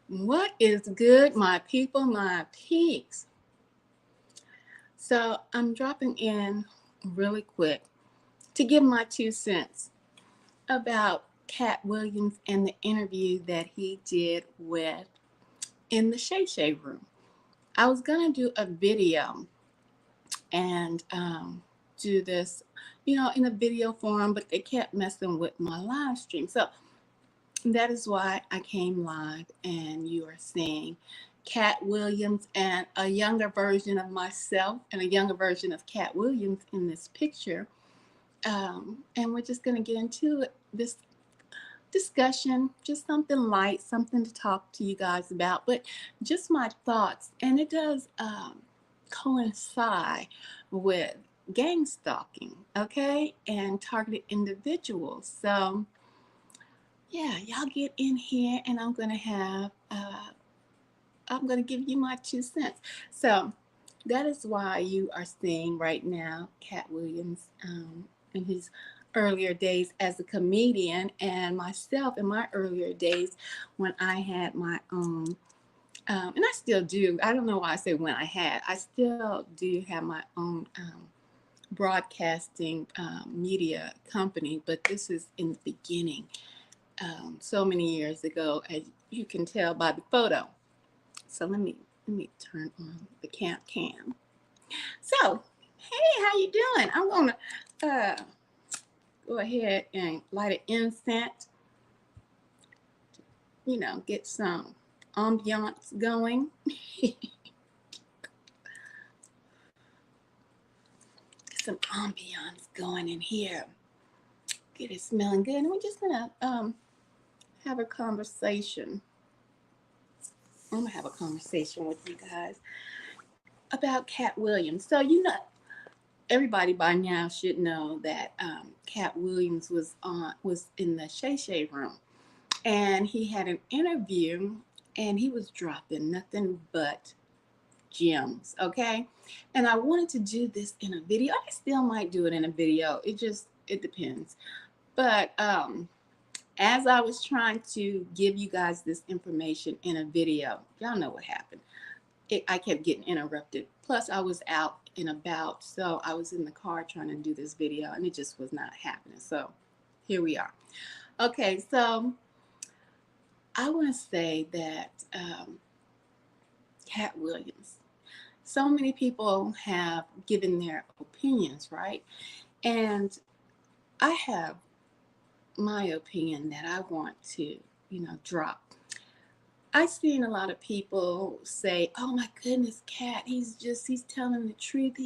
What is good, my people, my peeps? So I'm dropping in really quick to give my 2 cents about Katt Williams and the interview that he did with in the Shay Shay room. I was gonna do a video and do this, in a video form, but they kept messing with my live stream. So that is why I came live, and you are seeing Katt Williams and a younger version of myself and a younger version of Katt Williams in this picture. And we're just going to get into this discussion, just something light, something to talk to you guys about, but just my thoughts. And it does coincide with gang stalking, okay, and targeted individuals. So, yeah, y'all get in here, and I'm gonna give you my 2 cents. So that is why you are seeing right now Katt Williams in his earlier days as a comedian, and myself in my earlier days when I had my own. And I still do. I don't know why I say when I had. I still do have my own broadcasting media company, but this is in the beginning. So many years ago, as you can tell by the photo. So let me turn on the cam. So, hey, how you doing? I'm gonna go ahead and light an incense. Get some ambiance going. Get some ambiance going in here. Get it smelling good, and we're just gonna have a conversation. I'm gonna have a conversation with you guys about Katt Williams. So everybody by now should know that Katt Williams was in the Shay Shay room, and he had an interview, and he was dropping nothing but gems. Okay, and I wanted to do this in a video. I still might do it in a video. It depends. But as I was trying to give you guys this information in a video, y'all know what happened. I kept getting interrupted. Plus, I was out and about, so I was in the car trying to do this video, and it just was not happening. So here we are. Okay, so I want to say that Katt Williams. So many people have given their opinions, right? And I have my opinion that I want to, drop. I've seen a lot of people say, "Oh my goodness, Katt, he's telling the truth.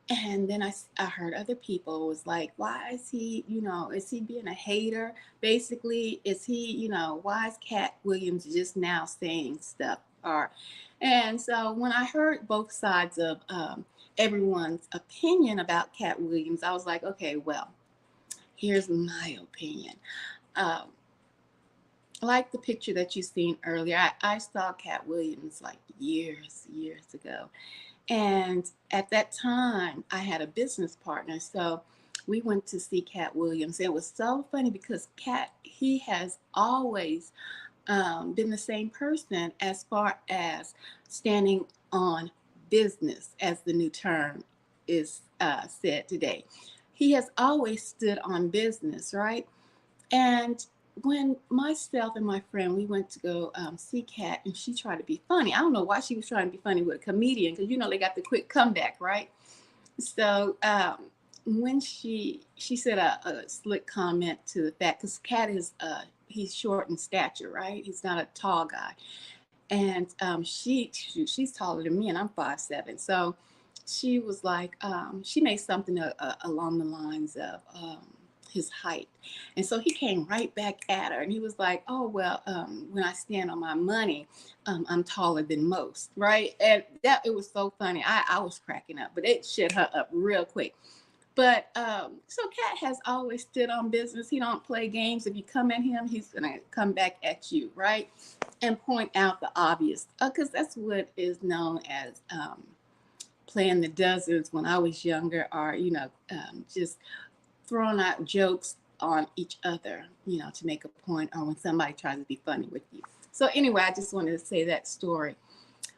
And then I heard other people was like, why is is he being a hater? Basically, is he, why is Katt Williams just now saying stuff? And so when I heard both sides of everyone's opinion about Katt Williams, I was like, okay, well, here's my opinion. Like the picture that you seen earlier, I saw Katt Williams like years ago. And at that time, I had a business partner. So we went to see Katt Williams. It was so funny because Katt, he has always been the same person as far as standing on business, as the new term is said today. He has always stood on business, right? And when myself and my friend, we went to go see Katt, and she tried to be funny. I don't know why she was trying to be funny with a comedian, because they got the quick comeback, right? So when she said a slick comment to the fact, because Katt is he's short in stature, right? He's not a tall guy, and she's taller than me, and I'm 5'7". So she was like, she made something along the lines of his height. And so he came right back at her, and he was like, oh, well, when I stand on my money, I'm taller than most, right? And that, it was so funny. I was cracking up, but it shut her up real quick. But so Katt has always stood on business. He don't play games. If you come at him, he's gonna come back at you, right? And point out the obvious, because that's what is known as playing the dozens when I was younger, or just throwing out jokes on each other, to make a point, or when somebody tries to be funny with you. So anyway, I just wanted to say that story.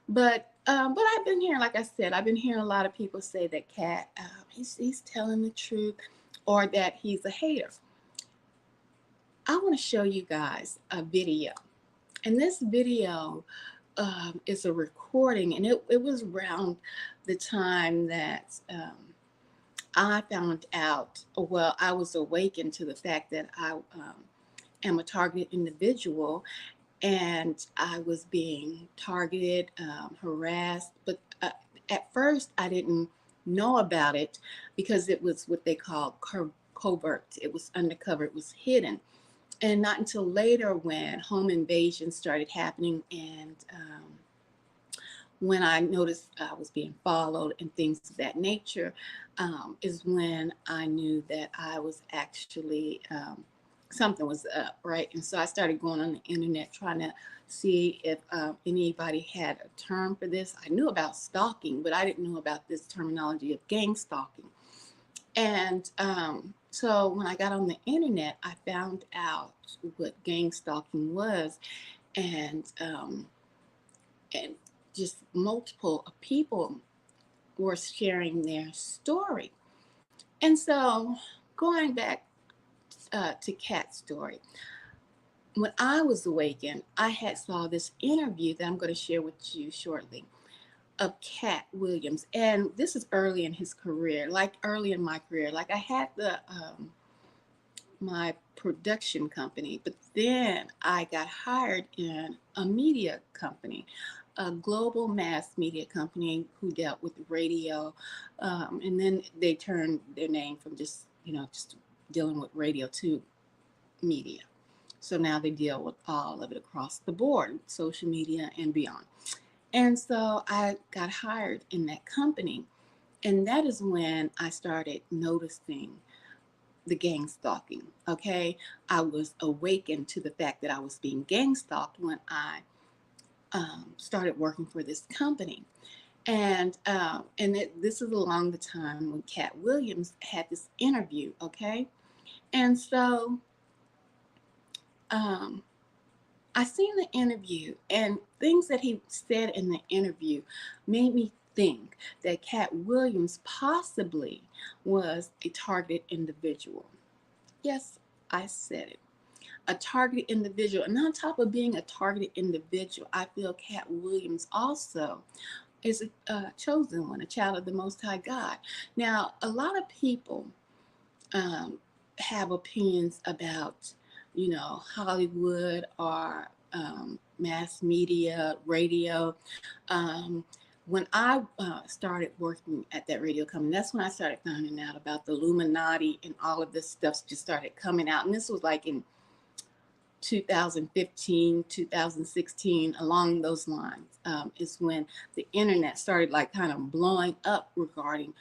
But I've been hearing, like I said, I've been hearing a lot of people say that Katt, he's telling the truth, or that he's a hater. I want to show you guys a video, and this video is a recording, and it was around the time that I found out. Well, I was awakened to the fact that I am a targeted individual, and I was being targeted, harassed. But at first, I didn't know about it because it was what they call covert. It was undercover. It was hidden. And not until later, when home invasions started happening, and when I noticed I was being followed and things of that nature, is when I knew that I was actually something was up, right? And so I started going on the internet trying to see if anybody had a term for this. I knew about stalking, but I didn't know about this terminology of gang stalking. And so when I got on the internet, I found out what gang stalking was, and and just multiple people were sharing their story. And so going back to Katt's story, when I was awakened, I had saw this interview that I'm going to share with you shortly of Katt Williams, and this is early in his career, like early in my career. Like I had the my production company, but then I got hired in a media company, a global mass media company who dealt with radio, and then they turned their name from just just dealing with radio to media. So now they deal with all of it across the board, social media and beyond. And so I got hired in that company. And that is when I started noticing the gang stalking. Okay. I was awakened to the fact that I was being gang stalked when I started working for this company. And this is along the time when Katt Williams had this interview. Okay. And so um, I seen the interview, and things that he said in the interview made me think that Katt Williams possibly was a targeted individual. Yes, I said it. A targeted individual. And on top of being a targeted individual, I feel Katt Williams also is a chosen one, a child of the Most High God. Now, a lot of people um, have opinions about, Hollywood or mass media, radio. Um, when I started working at that radio company, that's when I started finding out about the Illuminati, and all of this stuff just started coming out. And this was like in 2015, 2016, along those lines, is when the internet started like kind of blowing up regarding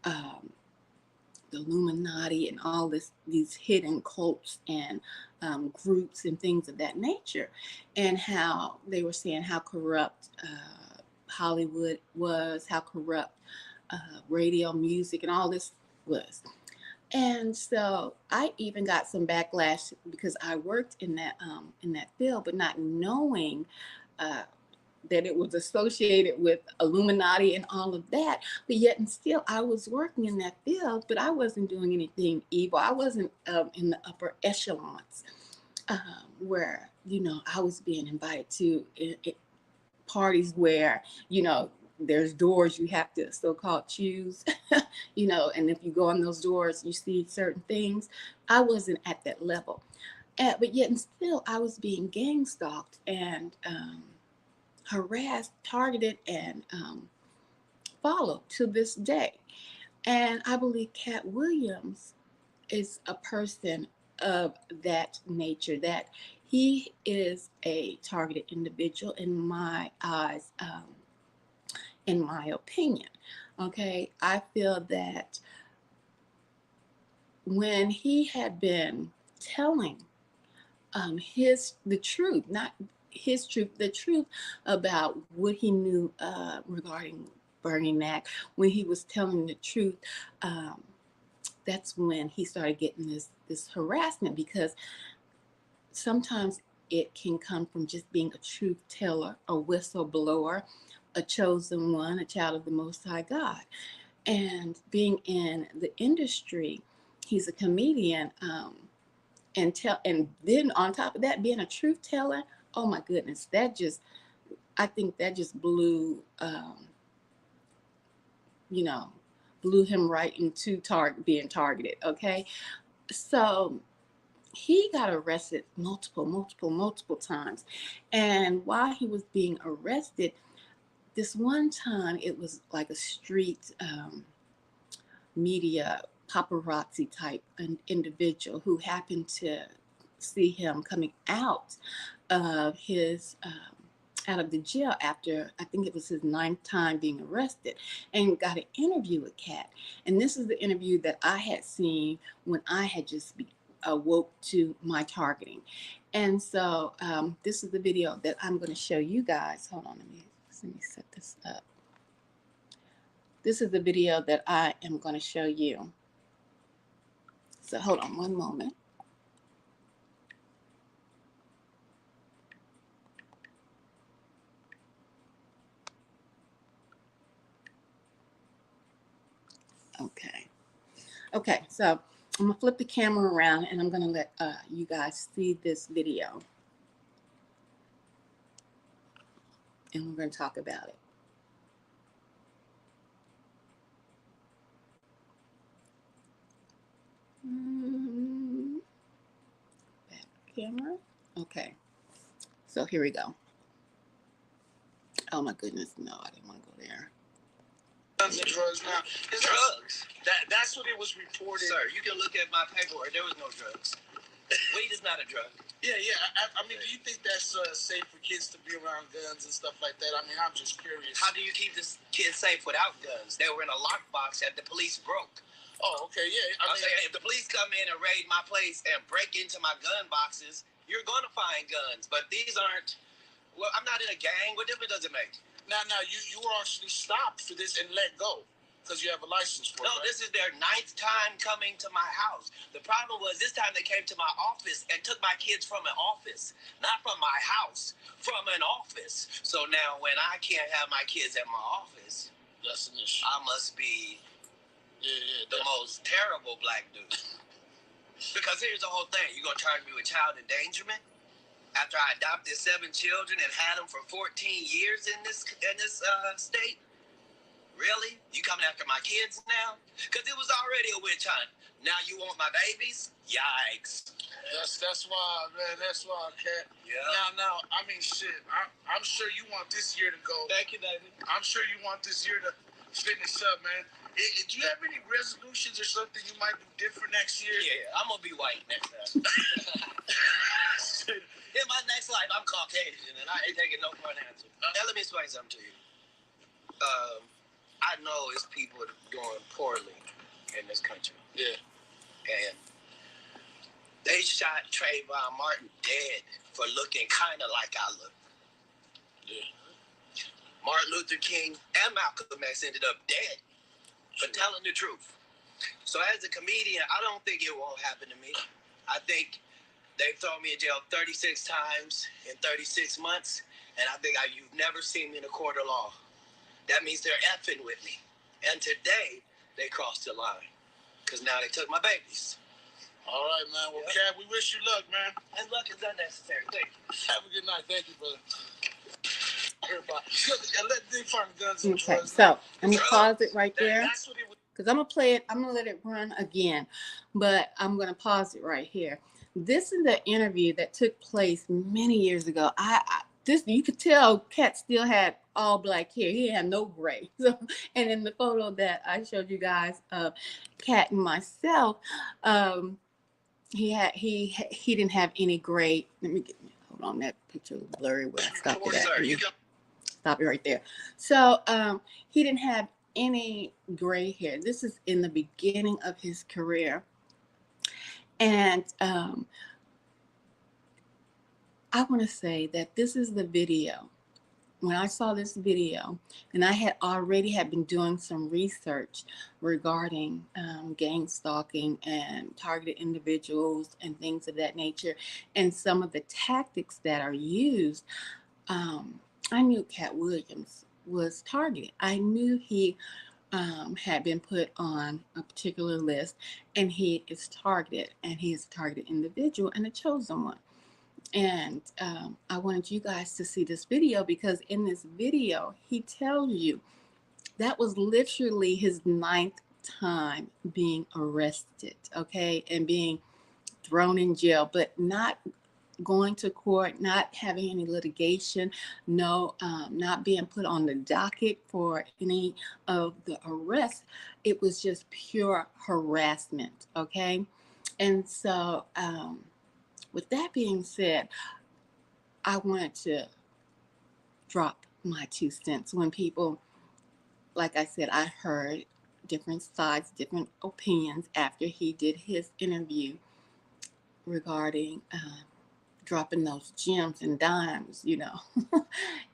um, the Illuminati and all these hidden cults and groups and things of that nature, and how they were saying how corrupt Hollywood was, how corrupt radio, music, and all this was. And so I even got some backlash because I worked in that field, but not knowing uh, that it was associated with Illuminati and all of that. But yet and still, I was working in that field, but I wasn't doing anything evil. I wasn't in the upper echelons where, I was being invited to parties where, there's doors you have to so-called choose, and if you go on those doors, you see certain things. I wasn't at that level. But yet and still, I was being gang stalked and harassed, targeted, and followed to this day. And I believe Katt Williams is a person of that nature, that he is a targeted individual in my eyes, in my opinion. Okay, I feel that when he had been telling the truth, not his truth, the truth about what he knew regarding Bernie Mac, when he was telling the truth, um, that's when he started getting this harassment, because sometimes it can come from just being a truth teller, a whistleblower, a chosen one, a child of the Most High God. And being in the industry, he's a comedian, and then on top of that, being a truth teller. Oh my goodness, I think that just blew, you know, blew him right into being targeted. Okay, so he got arrested multiple times, and while he was being arrested, this one time it was like a street media paparazzi type an individual who happened to see him coming of his out of the jail after, I think it was his 9th time being arrested, and got an interview with Katt. And this is the interview that I had seen when I had just awoke to my targeting. And so this is the video that I'm going to show you guys. Hold on, let me set this up. This is the video that I am going to show you. So hold on one moment. Okay, so I'm gonna flip the camera around and I'm gonna let you guys see this video, and we're gonna talk about it. Back camera. Okay, so here we go. Oh my goodness, no, I didn't want to go there. Guns and drugs now. It's drugs. That's what it was reported. Sir, you can look at my paperwork. There was no drugs. Weed is not a drug. Yeah. I mean, do you think that's safe for kids to be around guns and stuff like that? I mean, I'm just curious. How do you keep this kids safe without guns? They were in a lockbox that the police broke. Oh, okay, yeah. I mean, if the police come in and raid my place and break into my gun boxes, you're going to find guns. But these aren't. Well, I'm not in a gang. What difference does it make? Now, you were actually stopped for this and let go because you have a license for it. No, right? This is their 9th time coming to my house. The problem was this time they came to my office and took my kids from an office, not from my house, from an office. So now when I can't have my kids at my office, that's an issue. I must be the most terrible black dude. Because here's the whole thing. You're going to charge me with child endangerment? After I adopted 7 children and had them for 14 years in this state? Really? You coming after my kids now? Because it was already a witch hunt. Now you want my babies? Yikes. That's why, man. That's why, Katt. Yeah. Now, I mean, shit. I'm sure you want this year to go. Thank you, baby. I'm sure you want this year to finish up, man. Do you have any resolutions or something you might do different next year? Yeah, I'm going to be white next time. In my next life, I'm Caucasian, and I ain't taking no for an answer. Now, let me explain something to you. I know it's people doing poorly in this country. Yeah. And they shot Trayvon Martin dead for looking kind of like I look. Yeah. Martin Luther King and Malcolm X ended up dead for telling the truth. So as a comedian, I don't think it won't happen to me. I think they've thrown me in jail 36 times in 36 months, and I think you've never seen me in a court of law. That means they're effing with me. And today, they crossed the line, because now they took my babies. All right, man. Well, Katt, we wish you luck, man. And luck is unnecessary. Thank you. Have a good night. Thank you, brother. Okay, so I'm going to pause it right there, because I'm going to play it. I'm going to let it run again, but I'm going to pause it right here. This is the interview that took place many years ago. You could tell Katt still had all black hair. He had no gray. So, and in the photo that I showed you guys of Katt and myself, he didn't have any gray. Hold on, that picture was blurry. Where I stopped it at. Stop it right there. So he didn't have any gray hair. This is in the beginning of his career. And I want to say that this is the video when I saw this video, and I had already had been doing some research regarding gang stalking and targeted individuals and things of that nature, and some of the tactics that are used, I knew Katt Williams was targeted. I knew he had been put on a particular list, and he is targeted, and he is a targeted individual and a chosen one. And I wanted you guys to see this video because in this video, he tells you that was literally his ninth time being arrested, okay, and being thrown in jail, but not going to court, not having any litigation, no, not being put on the docket for any of the arrests. It was just pure harassment, okay? And so, with that being said, I wanted to drop my 2 cents when people, like I said, I heard different sides, different opinions after he did his interview regarding dropping those gems and dimes,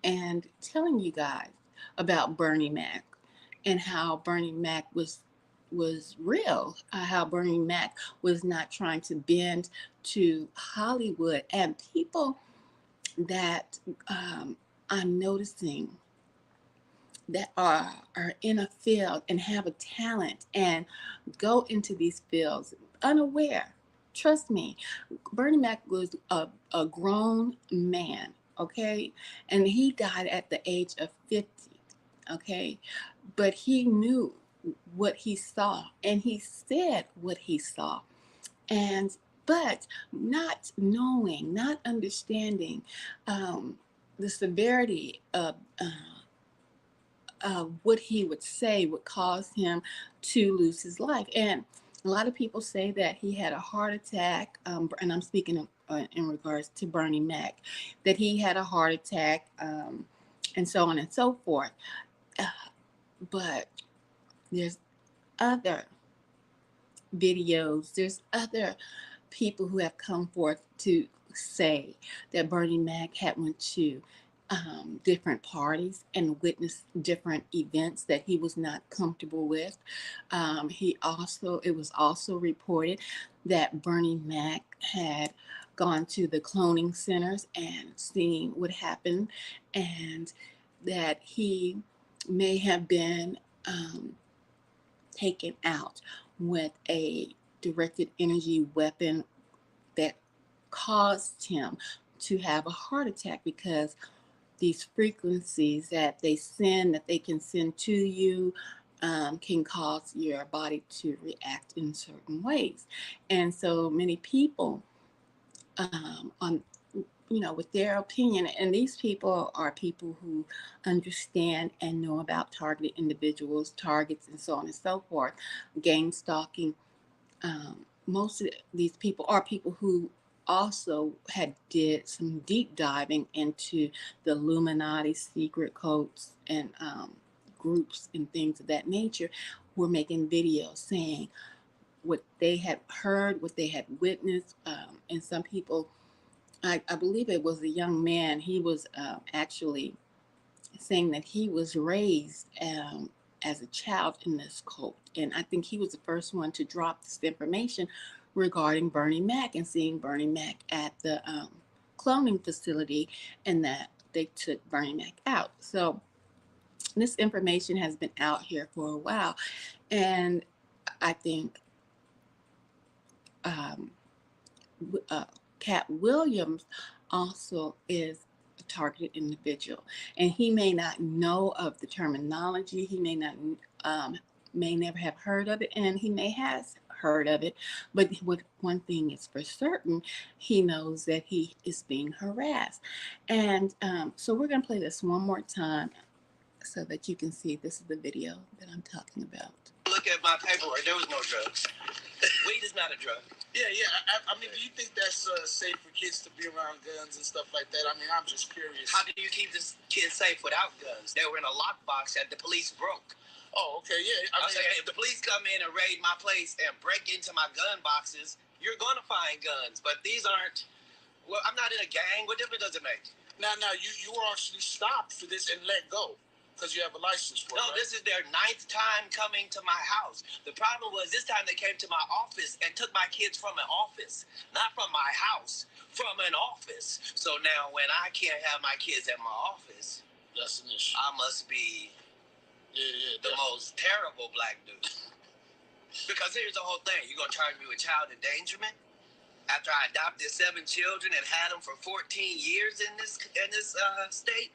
and telling you guys about Bernie Mac and how Bernie Mac was real, how Bernie Mac was not trying to bend to Hollywood, and people that I'm noticing that are in a field and have a talent and go into these fields unaware. Trust me, Bernie Mac was a grown man, okay? And he died at the age of 50, okay? But he knew what he saw and he said what he saw. And but not knowing, not understanding the severity of what he would say would cause him to lose his life. And a lot of people say that he had a heart attack, and I'm speaking in regards to Bernie Mac, that he had a heart attack, and so on and so forth. Uh, but there's other videos, there's other people who have come forth to say that Bernie Mac had went to different parties and witnessed different events that he was not comfortable with. It was also reported that Bernie Mac had gone to the cloning centers and seen what happened, and that he may have been taken out with a directed energy weapon that caused him to have a heart attack because these frequencies that they can send to you can cause your body to react in certain ways. And so many people on with their opinion, and these people are people who understand and know about targeted individuals, targets, and so on and so forth, gang stalking. Most of these people are people who also had did some deep diving into the Illuminati secret codes and groups and things of that nature, were making videos saying what they had heard, what they had witnessed, and some people, I believe it was a young man, he was actually saying that he was raised as a child in this cult. And I think he was the first one to drop this information regarding Bernie Mac and seeing Bernie Mac at the cloning facility, and that they took Bernie Mac out. So this information has been out here for a while. And I think um, uh, Katt Williams also is a targeted individual, and he may not know of the terminology. He may not, may never have heard of it, and he may has heard of it. But what one thing is for certain, he knows that he is being harassed, and so we're gonna play this one more time so that you can see this is the video that I'm talking about. Look at my paperwork. There was no drugs. Weed is not a drug. Yeah, yeah. I mean, do you think that's safe for kids to be around guns and stuff like that? I mean, I'm just curious. How do you keep this kids safe without guns? They were in a lockbox that the police broke. Oh, okay, yeah. I mean, saying, if the police come in and raid my place and break into my gun boxes, you're going to find guns. But these aren't Well, I'm not in a gang. What difference does it make? Now, you were actually stopped for this and let go because you have a license for it. No, right? This is their 9th time coming to my house. The problem was this time they came to my office and took my kids from an office, not from my house, from an office. So now when I can't have my kids at my office, that's an issue. I must be the most terrible black dude. Because here's the whole thing. You're going to charge me with child endangerment? After I adopted 7 children and had them for 14 years in this state?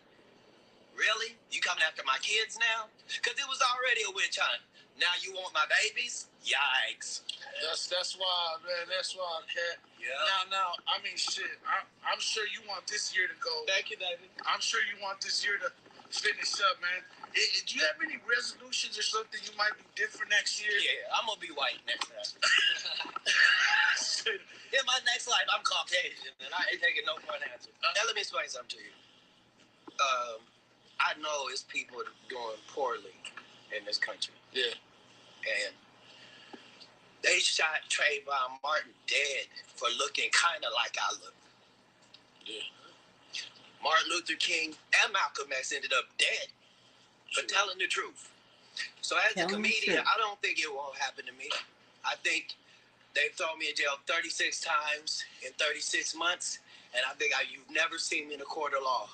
Really? You coming after my kids now? Because it was already a witch hunt. Now you want my babies? Yikes. That's why, man. That's why, Katt. Yeah. Now, I mean, shit. I'm sure you want this year to go. Thank you, David. I'm sure you want this year to finish up, man. Do you have any resolutions or something you might be different next year? Yeah, I'm going to be white next time. In my next life, I'm Caucasian, and I ain't taking no for an answer. Now, let me explain something to you. I know it's people doing poorly in this country. Yeah. And they shot Trayvon Martin dead for looking kind of like I look. Yeah. Martin Luther King and Malcolm X ended up dead for telling the truth. So as a comedian, I don't think it won't happen to me. I think they've thrown me in jail 36 times in 36 months, and I think you've never seen me in a court of law.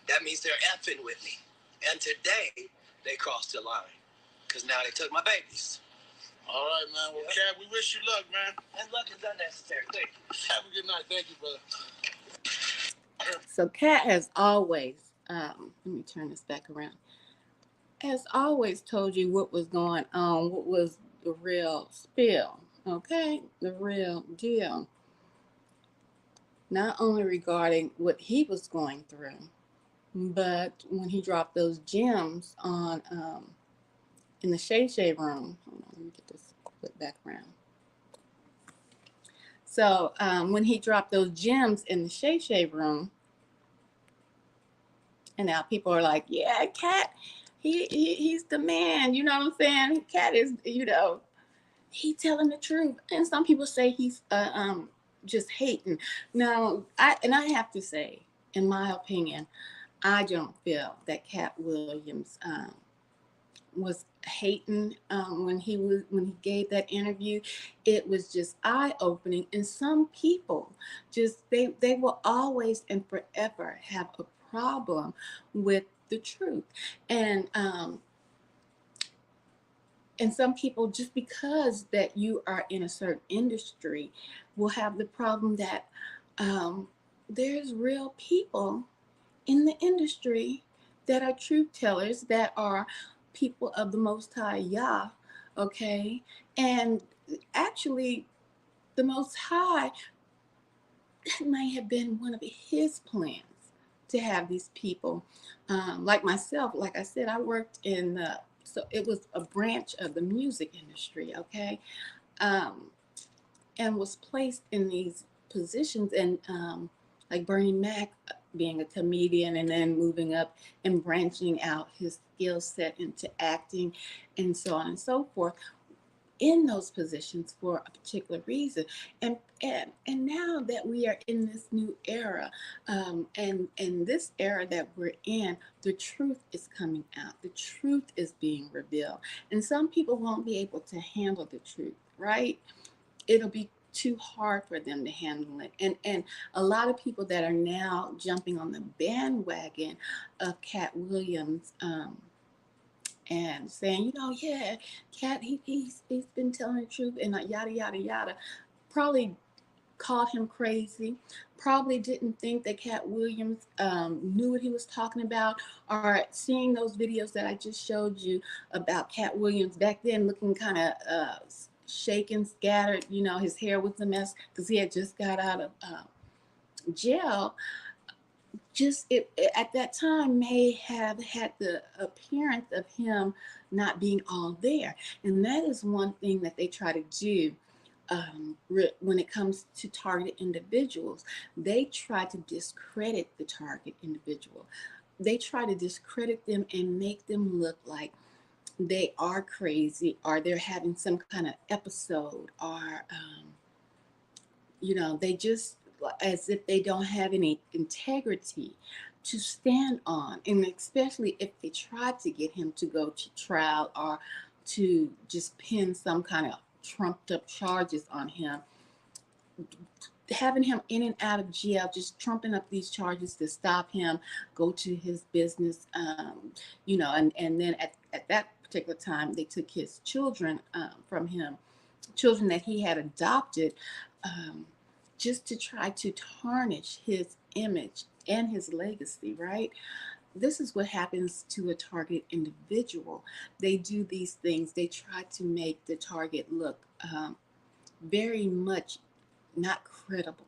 That means they're effing with me. And today, they crossed the line. Because now they took my babies. All right, man. Well, Katt, we wish you luck, man. And luck is unnecessary. Thank you. Have a good night. Thank you, brother. So Katt has always, let me turn this back around, has always told you what was going on, what was the real spill, okay? The real deal. Not only regarding what he was going through, but when he dropped those gems on in the Shay Shay room. Hold on, let me get this flip back around. So when he dropped those gems in the Shay Shay room, and now people are like, yeah, Katt, he's the man. You know what I'm saying? Katt is, he telling the truth. And some people say he's just hating. Now, I have to say, in my opinion, I don't feel that Katt Williams was hating when he gave that interview. It was just eye-opening, and some people just they will always and forever have a problem with the truth, and some people, just because that you are in a certain industry, will have the problem that there's real people in the industry that are truth tellers, that are people of the Most High Yah, okay? And actually, the Most High, that might have been one of his plans to have these people. Like myself, like I said, I worked so it was a branch of the music industry, okay? And was placed in these positions, and like Bernie Mac, being a comedian and then moving up and branching out his skill set into acting and so on and so forth, in those positions for a particular reason. And now that we are in this new era, and this era that we're in, the truth is coming out. The truth is being revealed. And some people won't be able to handle the truth, right? It'll be too hard for them to handle it. And a lot of people that are now jumping on the bandwagon of Katt Williams, and saying, yeah, Katt, he's been telling the truth, and yada, yada, yada, probably called him crazy, probably didn't think that Katt Williams knew what he was talking about, or seeing those videos that I just showed you about Katt Williams back then looking kind of shaken, scattered, his hair was a mess because he had just got out of jail. Just at that time may have had the appearance of him not being all there. And that is one thing that they try to do when it comes to targeted individuals. They try to discredit the target individual. They try to discredit them and make them look like they are crazy, or they're having some kind of episode, or they just as if they don't have any integrity to stand on. And especially if they try to get him to go to trial or to just pin some kind of trumped up charges on him, having him in and out of jail, just trumping up these charges to stop him, go to his business, and then at that particular time, they took his children from him, children that he had adopted, um, just to try to tarnish his image and his legacy, right? This is what happens to a target individual. They do these things, they try to make the target look very much not credible.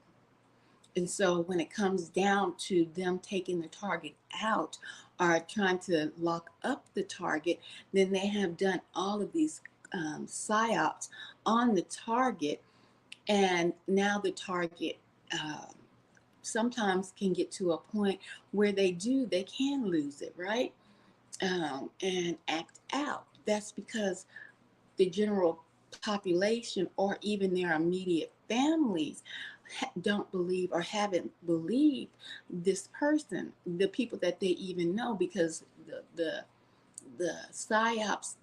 And so when it comes down to them taking the target out or trying to lock up the target, then they have done all of these psyops on the target. And now the target sometimes can get to a point where they can lose it, right? And act out. That's because the general population or even their immediate families don't believe or haven't believed this person, the people that they even know, because the psyops,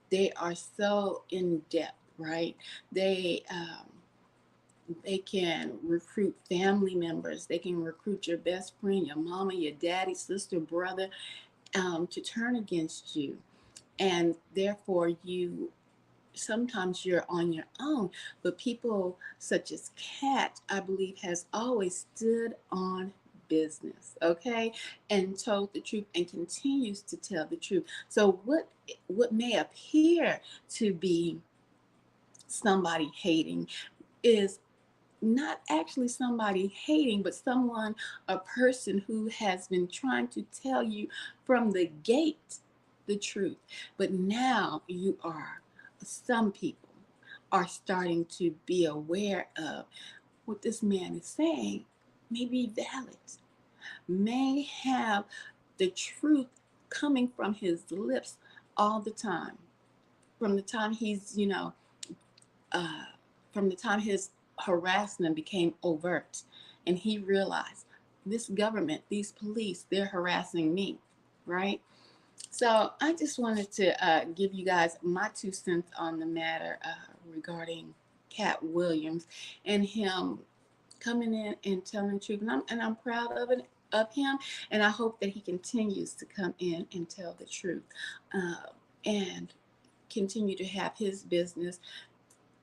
they are so in depth, right? They can recruit family members, they can recruit your best friend, your mama, your daddy, sister, brother, to turn against you, and therefore you sometimes you're on your own. But people such as Katt, I believe, has always stood on business, okay, and told the truth and continues to tell the truth. So what may appear to be somebody hating is not actually somebody hating, but someone, a person who has been trying to tell you from the gate the truth. But now some people are starting to be aware of what this man is saying may be valid, may have the truth coming from his lips all the time. From the time uh, from the time his harassment became overt, and he realized this government, these police, they're harassing me, right? So I just wanted to give you guys my 2 cents on the matter regarding Katt Williams and him coming in and telling the truth. And I'm proud of him, and I hope that he continues to come in and tell the truth, and continue to have his business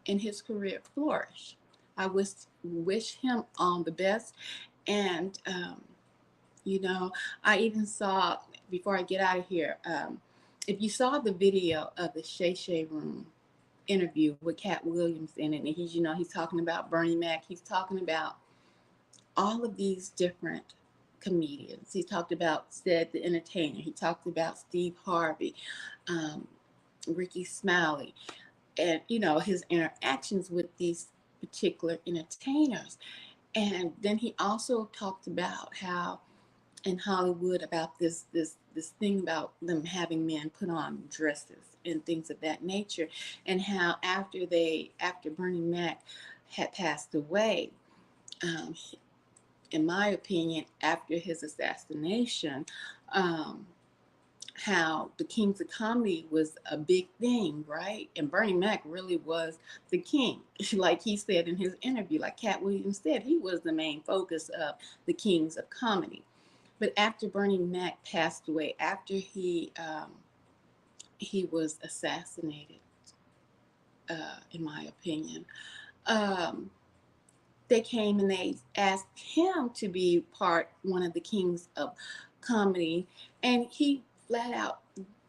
and his career flourish. I wish him all the best. And, you know, I even saw, before I get out of here, if you saw the video of the Shay Shay Room interview with Katt Williams in it, and he's talking about Bernie Mac, he's talking about all of these different comedians. He talked about Ced the Entertainer, he talked about Steve Harvey, um, Ricky Smiley, and his interactions with these particular entertainers. And then he also talked about how in Hollywood, about this thing about them having men put on dresses and things of that nature, and how after Bernie Mac had passed away, um, in my opinion, after his assassination, um, how the Kings of Comedy was a big thing, right? And Bernie Mac really was the king. Like he said in his interview, like Katt Williams said, he was the main focus of the Kings of Comedy. But after Bernie Mac passed away, after he was assassinated, in my opinion, um, they came and they asked him to be one of the Kings of Comedy, and he flat out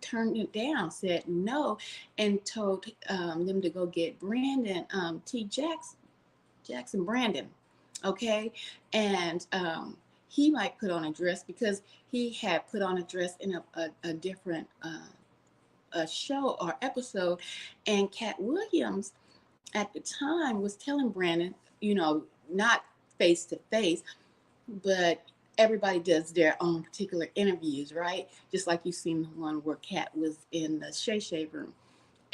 turned it down, said no, and told them to go get Brandon T. Jackson Brandon, okay, and he might put on a dress because he had put on a dress in a different a show or episode, and Katt Williams at the time was telling Brandon, not face to face, but everybody does their own particular interviews, right? Just like you've seen the one where Katt was in the Shay Shay Room.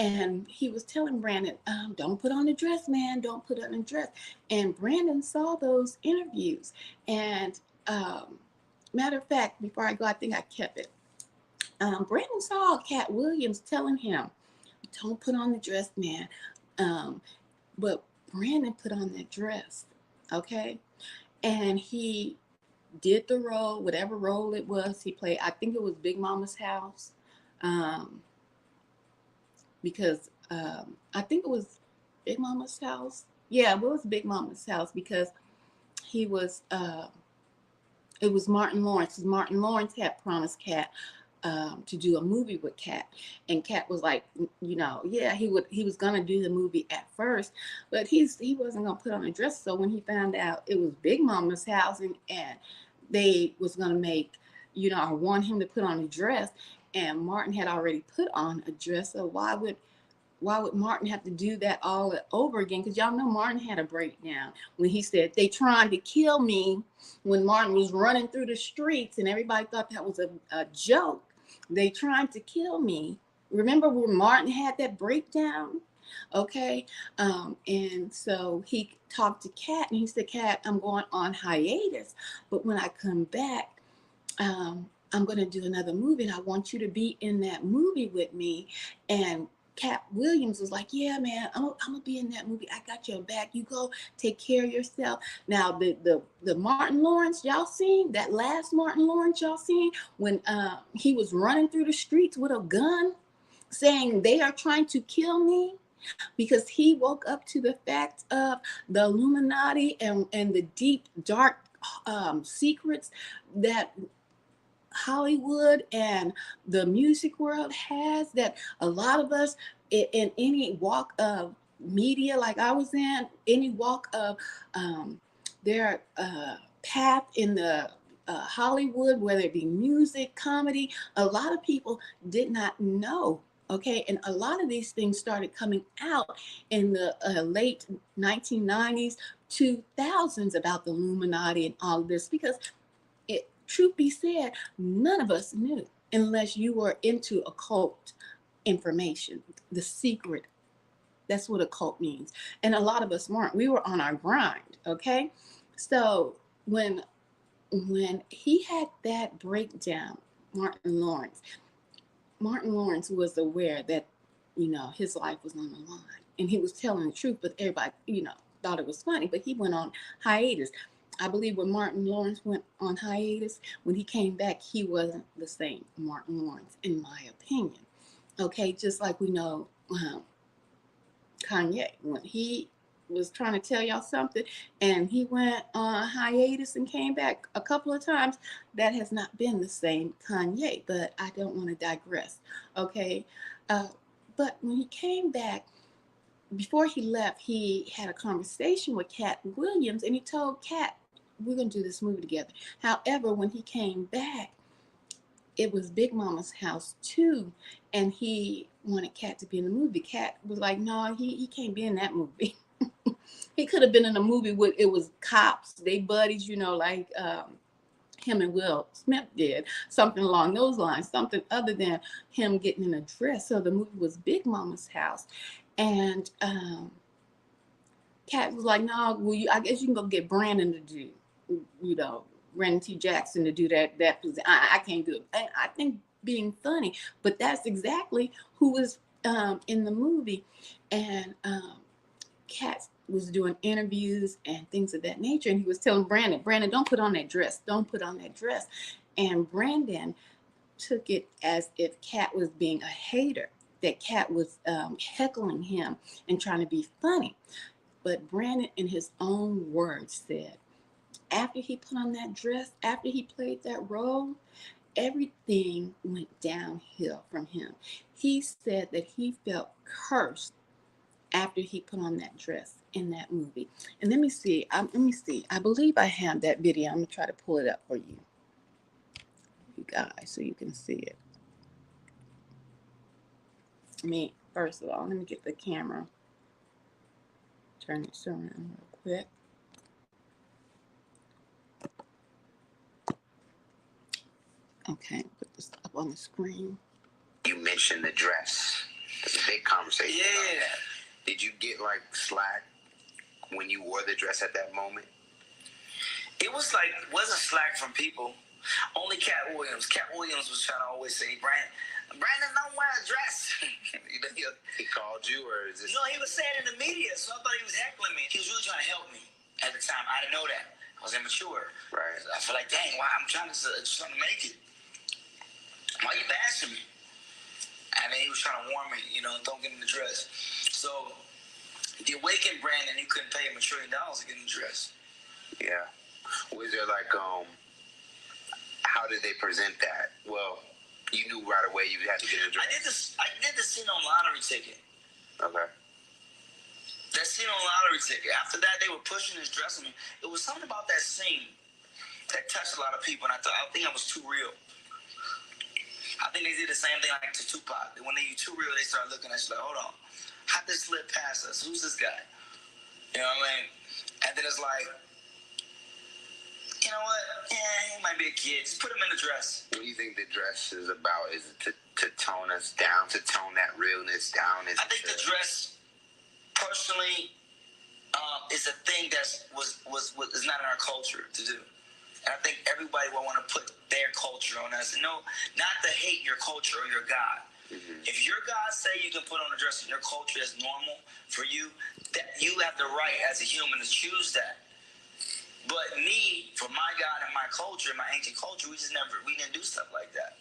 And he was telling Brandon, don't put on the dress, man. Don't put on the dress. And Brandon saw those interviews. And matter of fact, before I go, I think I kept it. Brandon saw Katt Williams telling him, don't put on the dress, man. But Brandon put on that dress, okay? And he did the role, whatever role it was he played. I think it was Big Mama's house, because I think it was Big Mama's house. Yeah, it was Big Mama's house because he was. It was Martin Lawrence. Martin Lawrence had promised Katt to do a movie with Katt, and Katt was like, yeah, he was gonna do the movie at first, but he wasn't gonna put on a dress. So when he found out it was Big Mama's house, and they was gonna make, I want him to put on a dress, and Martin had already put on a dress, so why would Martin have to do that all over again? Because y'all know Martin had a breakdown when he said, they trying to kill me, when Martin was running through the streets and everybody thought that was a joke. They trying to kill me. Remember when Martin had that breakdown? Okay. And so he talked to Katt and he said, Katt, I'm going on hiatus. But when I come back, I'm going to do another movie and I want you to be in that movie with me. And Katt Williams was like, yeah, man, I'm gonna be in that movie. I got your back. You go take care of yourself. Now, the Martin Lawrence y'all seen, that last Martin Lawrence y'all seen, when he was running through the streets with a gun saying they are trying to kill me, because he woke up to the fact of the Illuminati and the deep, dark secrets that Hollywood and the music world has, that a lot of us in any walk of media, like I was in, any walk of their path in the Hollywood, whether it be music, comedy, a lot of people did not know. Okay, and a lot of these things started coming out in the late 1990s, 2000s about the Illuminati and all of this, because truth be said, none of us knew unless you were into occult information, the secret. That's what occult means. And a lot of us weren't. We were on our grind, okay? So when he had that breakdown, Martin Lawrence was aware that, his life was on the line. And he was telling the truth, but everybody, thought it was funny. But he went on hiatus. I believe when Martin Lawrence went on hiatus, when he came back, he wasn't the same Martin Lawrence, in my opinion. Okay, just like we know Kanye, when he was trying to tell y'all something and he went on hiatus and came back a couple of times, that has not been the same Kanye, but I don't want to digress. Okay, but when he came back, before he left, he had a conversation with Katt Williams and he told Katt, we're going to do this movie together. However, when he came back, it was Big Mama's house too, and he wanted Katt to be in the movie. Katt was like, no, he can't be in that movie. He could have been in a movie with, it was cops, they buddies, like him and Will Smith did, something along those lines, something other than him getting in a dress. So the movie was Big Mama's house. And Katt was like, no, well, I guess you can go get Brandon to do, Brandon T. Jackson to do that. I can't do it. And I think being funny, but that's exactly who was in the movie. And Katt was doing interviews and things of that nature. And he was telling Brandon, don't put on that dress. Don't put on that dress. And Brandon took it as if Katt was being a hater, that Katt was heckling him and trying to be funny. But Brandon, in his own words, said, after he put on that dress, after he played that role, everything went downhill from him. He said that he felt cursed after he put on that dress in that movie. And let me see. I believe I have that video. I'm going to try to pull it up for you guys, so you can see it. First of all, let me get the camera. Turn it around real quick. Okay, put this up on the screen. You mentioned the dress. It's a big conversation. Yeah. Did you get like slack when you wore the dress at that moment? It was like, wasn't slack from people. Only Katt Williams. Katt Williams was trying to always say, Brandon, don't wear a dress. He called you, or is this? No, he was saying in the media, so I thought he was heckling me. He was really trying to help me at the time. I didn't know that. I was immature. Right. I feel like, dang, why I'm trying to make it. Why you bashing me? And then he was trying to warn me, don't get in the dress. So the Awakened brand, and you couldn't pay him $1 trillion to get in the dress. Yeah. Was there like, how did they present that? Well, you knew right away you had to get in the dress. I did the scene on lottery ticket. Okay. That scene on lottery ticket. After that, they were pushing this dress on me. It was something about that scene that touched a lot of people, and I think I was too real. I think they did the same thing like to Tupac. When they too real, they start looking at you like, hold on, how'd this slip past us? Who's this guy? You know what I mean? And then it's like, you know what? Yeah, he might be a kid. Just put him in the dress. What do you think the dress is about? Is it to tone us down, to tone that realness down? I think the dress, personally, is a thing that is not in our culture to do. And I think everybody will want to put their culture on us. No, not to hate your culture or your God. Mm-hmm. If your God say you can put on a dress and your culture is normal for you, that you have the right as a human to choose that. But me, for my God and my culture, my ancient culture, we didn't do stuff like that.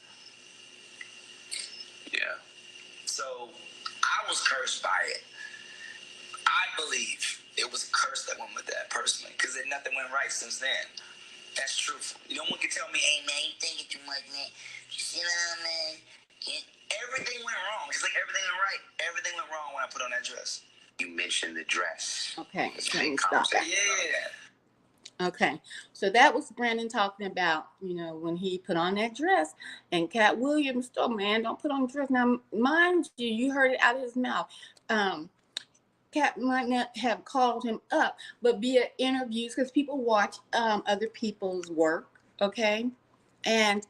Yeah. So I was cursed by it. I believe it was a curse that went with that personally, because nothing went right since then. That's truthful. No one can tell me, hey man, you thinking too much, man. You see that, man? Everything went wrong. It's like everything went right. Everything went wrong when I put on that dress. You mentioned the dress. Okay, let me stop that. Yeah. Okay, so that was Brandon talking about, when he put on that dress, and Katt Williams told, man, don't put on a dress. Now, mind you, you heard it out of his mouth. Katt might not have called him up, but via interviews, because people watch other people's work, okay? And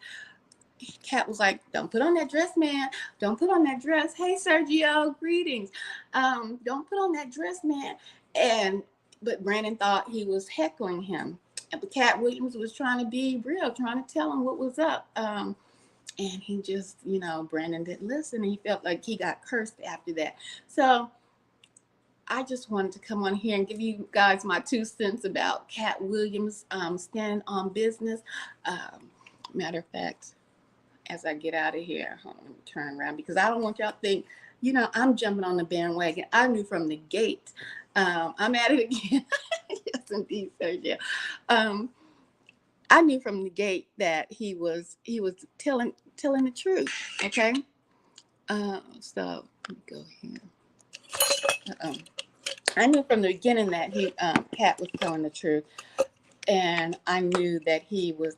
Katt was like, don't put on that dress, man. Don't put on that dress. Hey, Sergio, greetings. Don't put on that dress, man. But Brandon thought he was heckling him. But Katt Williams was trying to be real, trying to tell him what was up. And he just, Brandon didn't listen. And he felt like he got cursed after that. So I just wanted to come on here and give you guys my 2 cents about Katt Williams standing on business. Matter of fact, as I get out of here, hold on, let me turn around, because I don't want y'all to think, I'm jumping on the bandwagon. I knew from the gate. I'm at it again. Yes, indeed, Sergio. I knew from the gate that he was telling the truth. Okay. So let me go here. I knew from the beginning that Katt was telling the truth, and I knew that he was.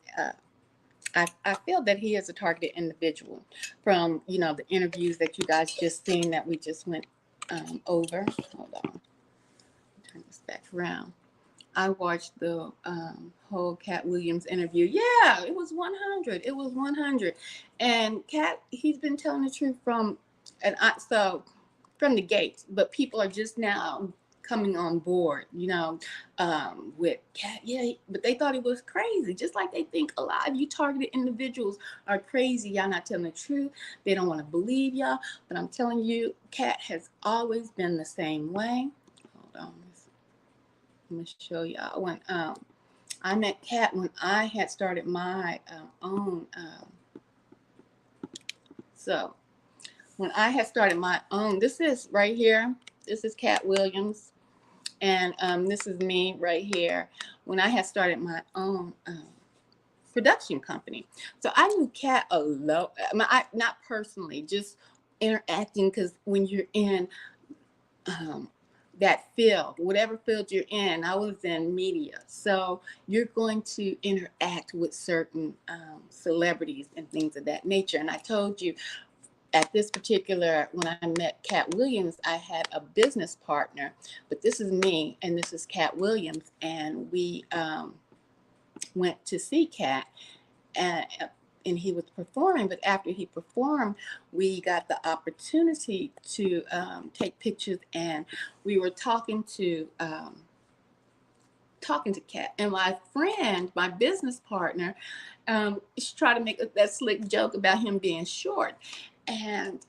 I feel that he is a targeted individual from the interviews that you guys just seen that we just went over. Hold on, turn this back around. I watched the whole Katt Williams interview. Yeah, it was 100. It was 100, and Katt, he's been telling the truth from the gate, but people are just now coming on board, with Katt. Yeah, but they thought it was crazy, just like they think a lot of you targeted individuals are crazy. Y'all not telling the truth. They don't want to believe y'all. But I'm telling you, Katt has always been the same way. Hold on. Let me show y'all. When I met Katt when I had started my own. So when I had started my own, this is right here. This is Katt Williams. And this is me right here when I had started my own production company. So I knew Katt a lot. Not personally, just interacting, because when you're in that field, whatever field you're in, I was in media. So you're going to interact with certain celebrities and things of that nature. And I told you, at this particular, when I met Katt Williams, I had a business partner, but this is me and this is Katt Williams. And we went to see Katt, and and he was performing. But after he performed, we got the opportunity to take pictures, and we were talking to Katt, and my friend, my business partner, she tried to make that slick joke about him being short, and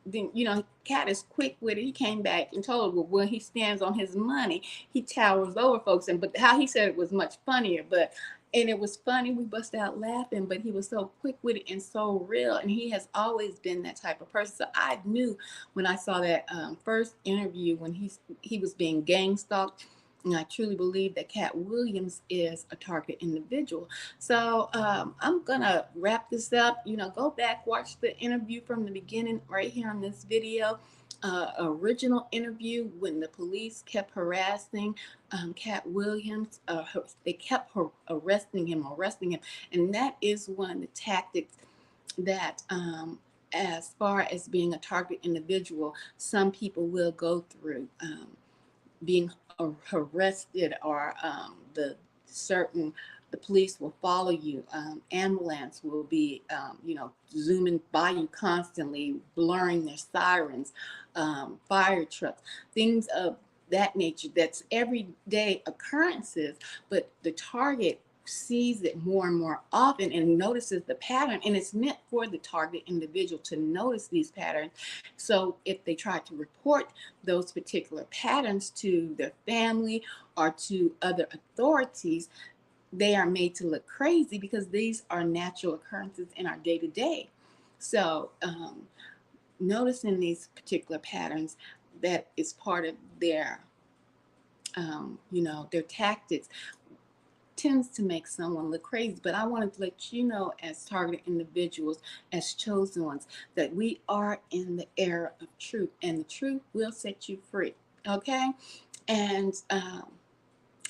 then Katt is quick with it. He came back and told her, well, when he stands on his money, he towers over folks, and but how he said it was much funnier, but. And it was funny. We busted out laughing, but he was so quick with it and so real. And he has always been that type of person. So I knew when I saw that first interview when he was being gang stalked, and I truly believe that Katt Williams is a target individual. So I'm going to wrap this up. Go back, watch the interview from the beginning right here on this video. Original interview when the police kept harassing Katt Williams. They kept arresting him. And that is one of the tactics that as far as being a target individual, some people will go through. Being arrested, or the police will follow you, ambulance will be zooming by you constantly, blurring their sirens, fire trucks, things of that nature. That's everyday occurrences, but the target sees it more and more often and notices the pattern, and it's meant for the target individual to notice these patterns. So if they try to report those particular patterns to their family or to other authorities, they are made to look crazy because these are natural occurrences in our day to day. So noticing these particular patterns, that is part of their tactics, tends to make someone look crazy. But I wanted to let you know, as targeted individuals, as chosen ones, that we are in the era of truth, and the truth will set you free. Okay? And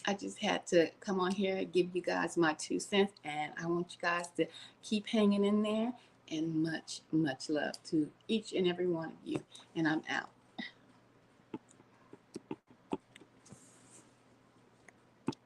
I just had to come on here and give you guys my 2 cents, and I want you guys to keep hanging in there. And much, much love to each and every one of you. And I'm out.